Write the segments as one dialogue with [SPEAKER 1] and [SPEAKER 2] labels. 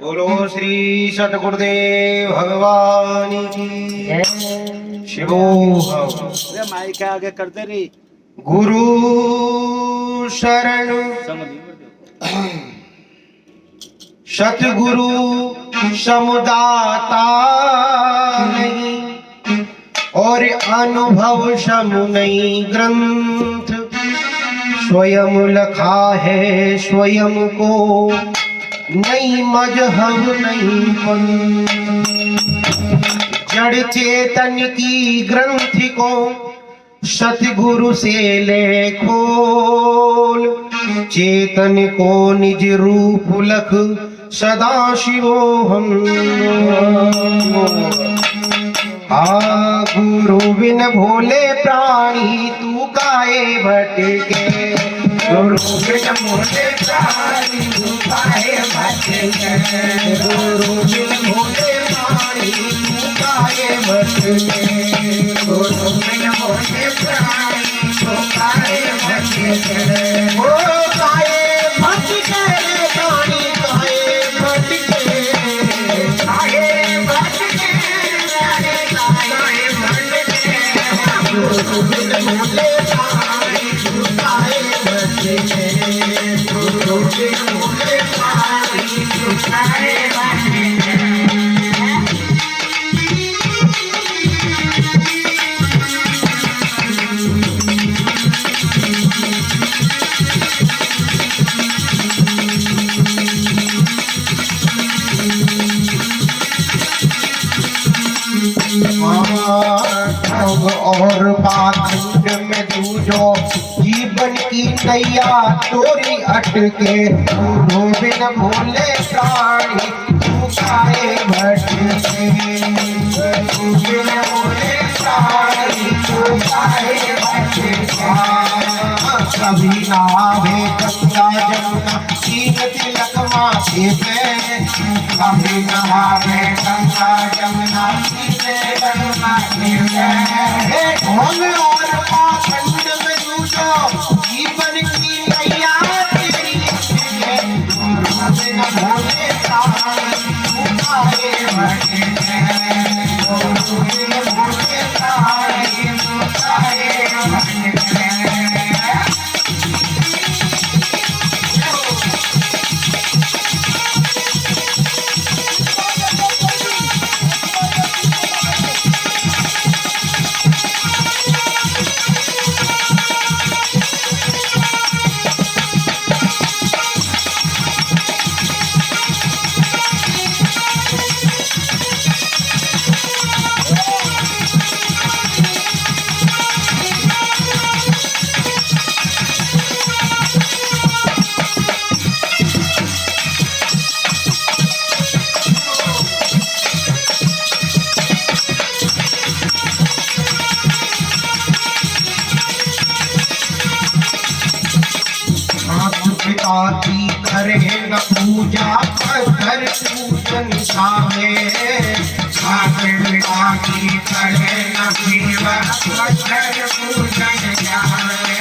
[SPEAKER 1] बोलो श्री सतगुरुदेव भगवान की शिवो
[SPEAKER 2] अरे माई के आगे करते रही
[SPEAKER 1] गुरु शरण सतगुरु समुदाता नहीं और अनुभव सम नहीं ग्रंथ स्वयं लखा है स्वयं को नहीं मजहब नहीं पंथ जड़ चेतन की ग्रंथि को सतगुरु से ले खोल चेतन को निज रूप लख सदा शिवो हम आ गुरु बिन भोले प्राणी तू काहे भटके गुरु बिन भोले प्राणी तू काहे भटके गुरु बिन भोले प्राणी तू काहे भटके गुरु बिन भोले प्राणी तू काहे भटके ओ काहे भटके प्राणी काहे भटके काहे भटके काहे भटके गुरु बिन भोले प्राणी तू काहे भटके गुरु बिन भोले प्राणी तू काहे भटके और पाखंड में दूजो जीवन की नैया तोरी अटके गुरु बिन भोले प्राणी तू काहे भटके गुरु बिन भोले प्राणी तू काहे भटके कभी नहावे गंगा जमुना तीन तिलक माथे पे कभी नहावे गंगा जमुना तीन तिलक माथे पे ढोंग और पाखंड में दूजो जीवन की नैया तेरी गुरु बिन भोले प्राणी तू काहे भटके गुरु बिन भोले प्राणी तू काहे भटके की करे न पूजा पत्थर पूजन सामे पिता की करे न सेवा पत्थर पूजन जावे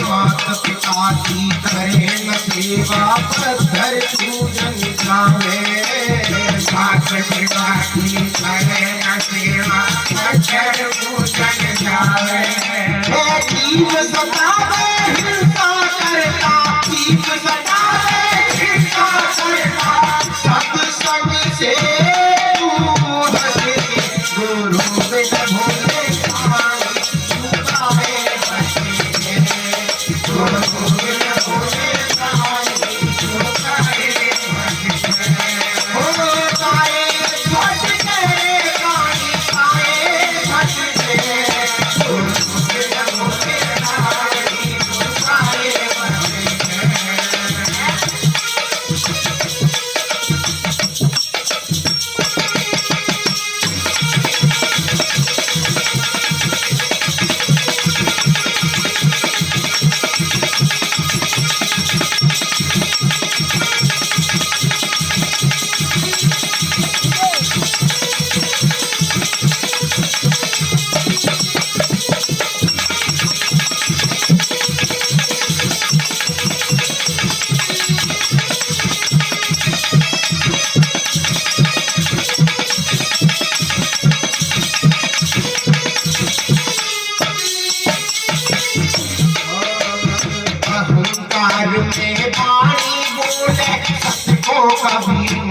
[SPEAKER 1] मात पिता की करे न सेवा पत्थर पूजन जावे मात पिता की करे न सेवा पत्थर पूजन जावे जीव सतावे हिंसा करता जीव सतावे हिंसा करता सत्संग से दूर हटे गुरु बिन भोले प्राणी तू काहे भटके गुरु बिन भोले प्राणी तू काहे भटके हो काहे भटके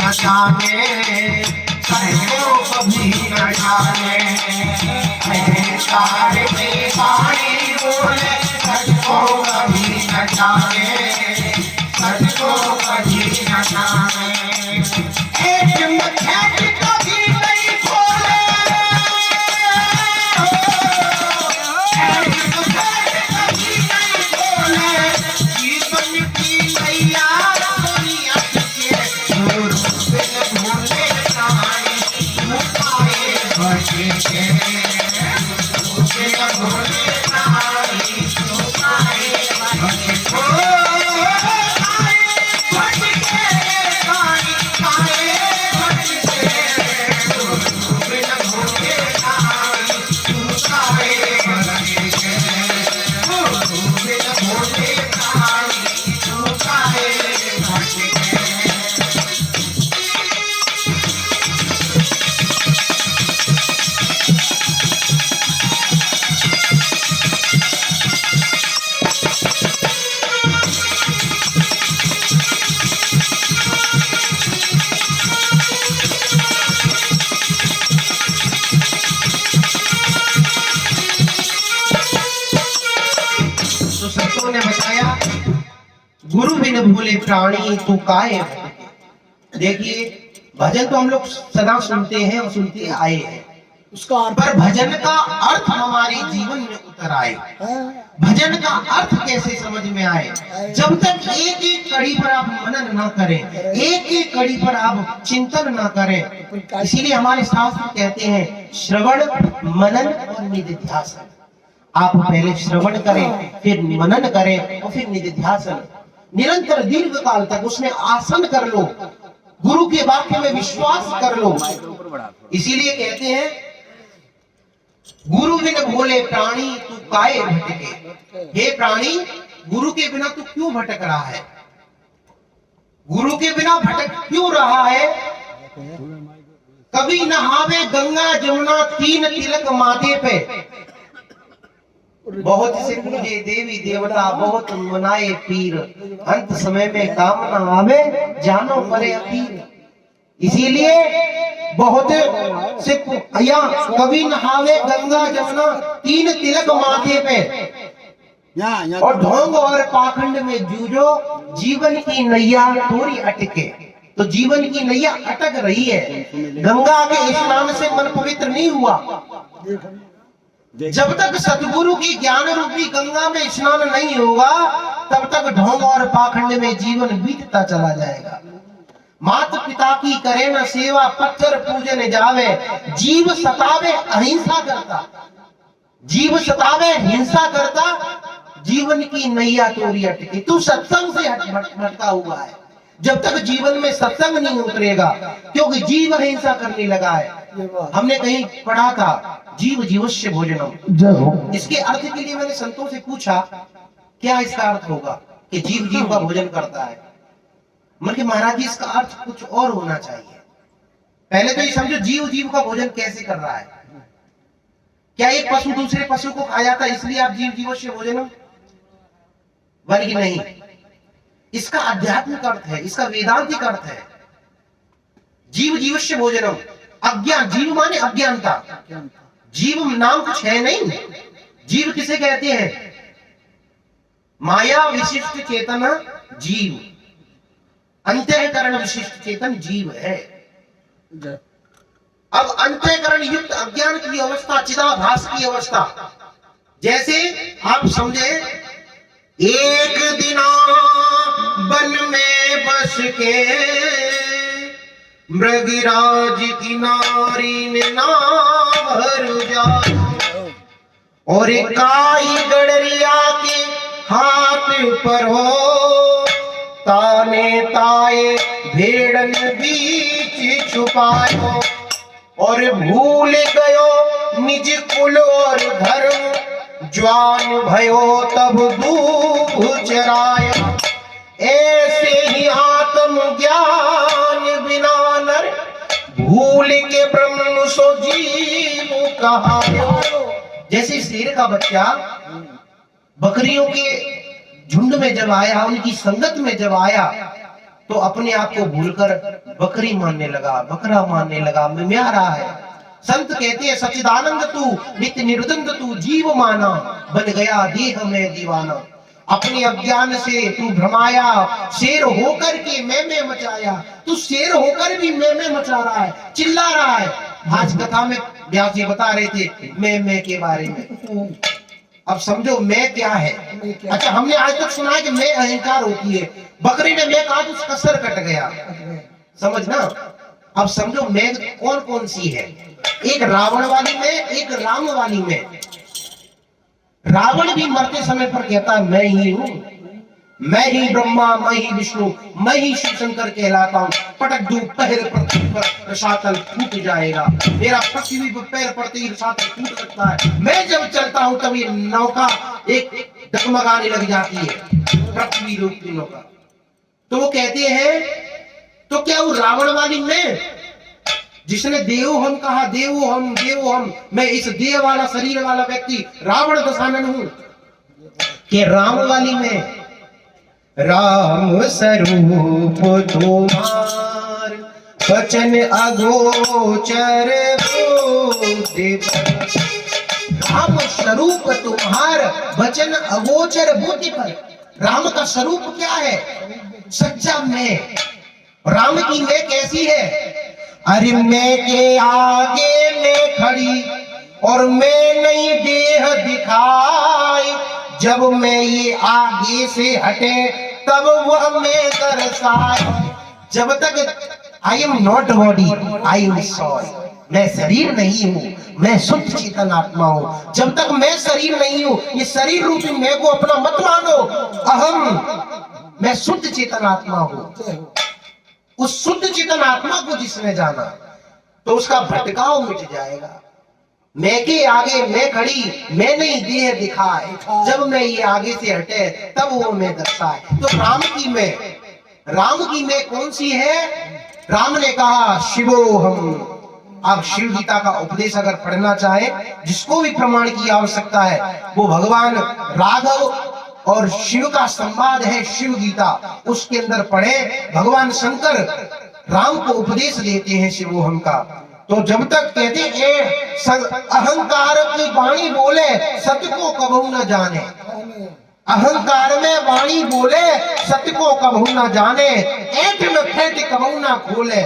[SPEAKER 1] न जाने, सचको कभी न जाने। अहंकार में वाणी बोले, सचको कभी न जाने, सचको कभी न जाने। एक मच्छर कभी नहीं खोले, एक मच्छर कभी नहीं खोले, जीवन की नैया कोई अटके, गुरु बिन भोले नाई, मुकाए भटके, गुरु बिन भोले नाई, मुकाए भटके। तो संतों ने बताया गुरु बिन भूले प्राणी तू काहे भटके। देखिए भजन तो हम लोग सदा सुनते हैं और सुनते आए हैं,
[SPEAKER 3] उसका अर्थ
[SPEAKER 1] पर भजन का अर्थ हमारे जीवन में उतर आए, भजन का अर्थ कैसे समझ में आए, जब तक एक एक कड़ी पर आप मनन ना करें, एक एक कड़ी पर आप चिंतन ना करें। इसीलिए हमारे शास्त्र कहते हैं श्रवण मनन और निधिध्यासन। आप पहले श्रवण करें, फिर मनन करें और फिर निधिध्यासन। निरंतर दीर्घ काल तक उसमें आसन कर लो, गुरु के वाक्य में विश्वास कर लो। इसीलिए कहते हैं गुरु बिन भोले प्राणी तू काहे भटके। हे प्राणी, गुरु के बिना तू क्यों भटक रहा है, गुरु के बिना भटक क्यों रहा है। कभी नहावे गंगा जमुना, तीन तिलक माथे पे, बहुत से पूजे देवी देवता, बहुत मनाए पीर, अंत समय में काम न आवे, जानो परे अपीर। इसीलिए बहुत से कभी नहावे गंगा जमुना, तीन तिलक माथे पे, और ढोंग और पाखंड में जूझो, जीवन की नैया थोड़ी अटके। तो जीवन की नैया अटक रही है, गंगा के स्नान से मन पवित्र नहीं हुआ। जब तक सतगुरु की ज्ञान रूपी गंगा में स्नान नहीं होगा, तब तक ढोंग और पाखंड में जीवन बीतता चला जाएगा। माता पिता की करे न सेवा, पत्थर पूजन जावे, जीव सतावे अहिंसा करता, जीव सतावे हिंसा करता, जीवन की नैया तोरी अटके। तू सत्संग से भटका हुआ है। जब तक जीवन में सत्संग नहीं उतरेगा, क्योंकि जीव अहिंसा करने लगा है। हमने कहीं पढ़ा था जीव जीवस्य भोजनम। इसके अर्थ के लिए मैंने संतों से पूछा क्या इसका अर्थ होगा कि जीव जीव का भोजन करता है। मतलब महाराज जी इसका अर्थ कुछ और होना चाहिए। पहले तो ये समझो जीव जीव का भोजन कैसे कर रहा है। क्या एक पशु दूसरे पशु को खा जाता है इसलिए आप जीव जीवस्य भोजनम, बल्कि नहीं, इसका आध्यात्मिक अर्थ है, इसका वेदांतिक अर्थ है। जीव जीवस्य भोजनम, अज्ञान, जीव माने अज्ञानता, जीव नाम कुछ है नहीं। जीव किसे कहते हैं? माया विशिष्ट चेतना जीव, अंतःकरण विशिष्ट चेतन जीव है। अब अंतःकरण युक्त अज्ञान की अवस्था, चिदाभास की अवस्था, जैसे आप समझे एक दिना वन में बस के मृगराज की नारी ने नाव भर जा, और काई गडरिया के हाथ पर हो, ताने ताए भेड़न बीच छुपायो, और भूल गयो निज कुल और धर्म, ज्वान भयो तब दूध चराया। ऐसे ही आत्म ज्ञान बिना नर, भूल के ब्रह्म सो जीव कहा। जैसे शेर का बच्चा बकरियों के झुंड में जब आया, उनकी संगत में जब आया, तो अपने आप को भूलकर बकरी मानने लगा, बकरा मानने लगा, मिम्या रहा है। संत कहते हैं सच्चिदानंद तू नित्य निर्द्वंद तू जीव माना, बन गया देह में दीवाना। अपने अज्ञान से तू भ्रमाया, शेर होकर के मैं मचाया। तू शेर होकर भी मैं मचा रहा है, चिल्ला रहा है। आज कथा में व्यास जी बता रहे थे मैं के बारे में। अब समझो मैं क्या है। अच्छा, हमने आज तक सुना है कि मैं अहंकार होती है। बकरी ने मैं कहा तो उसका सर कट गया, समझना। अब समझो मैं कौन कौन सी है। एक रावण वाली में, एक राम वाली में। रावण भी मरते समय पर कहता है मैं ही हूं, मैं ही ब्रह्मा, मैं ही विष्णु, मैं ही शिव शंकर कहलाता हूं। पटक दूं पैर पृथ्वी पर, रसातल फूट जाएगा। मेरा पृथ्वी पर पैर पड़ते ही रसातल फूट सकता है। मैं जब चलता हूं तब ये नौका एक डगमगाने लग जाती है, पृथ्वी रूपी नौका। तो वो कहते हैं तो क्या वो रावण वाली में जिसने देवो हम कहा, देवो हम, मैं इस देह वाला शरीर वाला व्यक्ति रावण दशानन हूं कि राम वाली में राम स्वरूप तुम्हार वचन अगोचर बुद्धि पर। राम स्वरूप तुम्हार वचन अगोचर बुद्धि पर। राम का स्वरूप क्या है? सच्चा मैं। राम की मैं कैसी है? अरे मैं के आगे मैं खड़ी और मैं नहीं देह दिखाई। जब मैं ये आगे से हटे तब वह मैं दर्शाए। जब तक I am not body, I am soul. मैं शरीर नहीं हूं, मैं शुद्ध चेतन आत्मा हूं। जब तक मैं शरीर नहीं हूं, ये शरीर रूपी मैं को अपना मत मानो। अहम, मैं शुद्ध चेतन आत्मा हूं। उस शुद्ध चेतन आत्मा को जिसने जाना तो उसका भटकाव मिट जाएगा। मैं के आगे मैं खड़ी, मैं नहीं देह दिखाए। जब मैं ये आगे से हटे तब वो मैं दर्शाए। तो राम की मैं कौन सी है? राम ने कहा शिवो हम। आप शिव गीता का उपदेश अगर पढ़ना चाहे, जिसको भी प्रमाण की आवश्यकता है, वो भगवान राघव और शिव का संवाद है शिव गीता, उसके अंदर पढ़े। भगवान शंकर राम को उपदेश देते हैं शिवोहम का। तो जब तक कहते अहंकार की वाणी बोले सत्य को कबहू न जाने। अहंकार में वाणी बोले सत्य को कबहू न जाने। ऐठ में फेंट कबहू न खोले।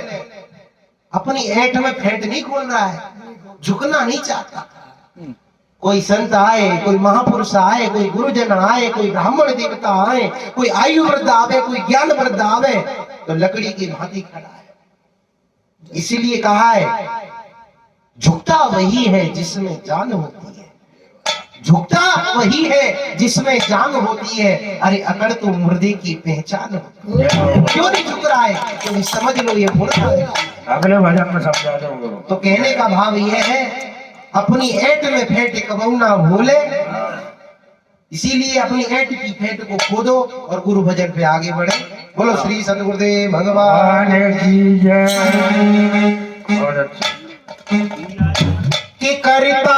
[SPEAKER 1] अपनी ऐठ में फेंट नहीं खोल रहा है, झुकना नहीं चाहता। कोई संत आए, कोई महापुरुष आए, कोई गुरुजन आए, कोई ब्राह्मण देवता आए, कोई आयु वृद्ध आवे, कोई ज्ञान वृद्ध आवे, तो लकड़ी की भांति खड़ा है। इसीलिए कहा है झुकता वही है जिसमें जान होती है। झुकता वही है जिसमें जान होती है। अरे अकड़ तो मुर्दे की पहचान होती है। क्यों नहीं झुक रहा है? क्योंकि समझ लो ये मुर्दा है।
[SPEAKER 2] अगले भजन में समझा दूंगा।
[SPEAKER 1] तो कहने का भाव यह है अपनी ऐट में फेंट कबहू ना भूले। इसीलिए अपनी ऐट की फेंट को खोदो और गुरु भजन पे आगे बढ़े। बोलो श्री सतगुरुदेव भगवान की जय।
[SPEAKER 2] बहुत अच्छा।
[SPEAKER 1] कि करता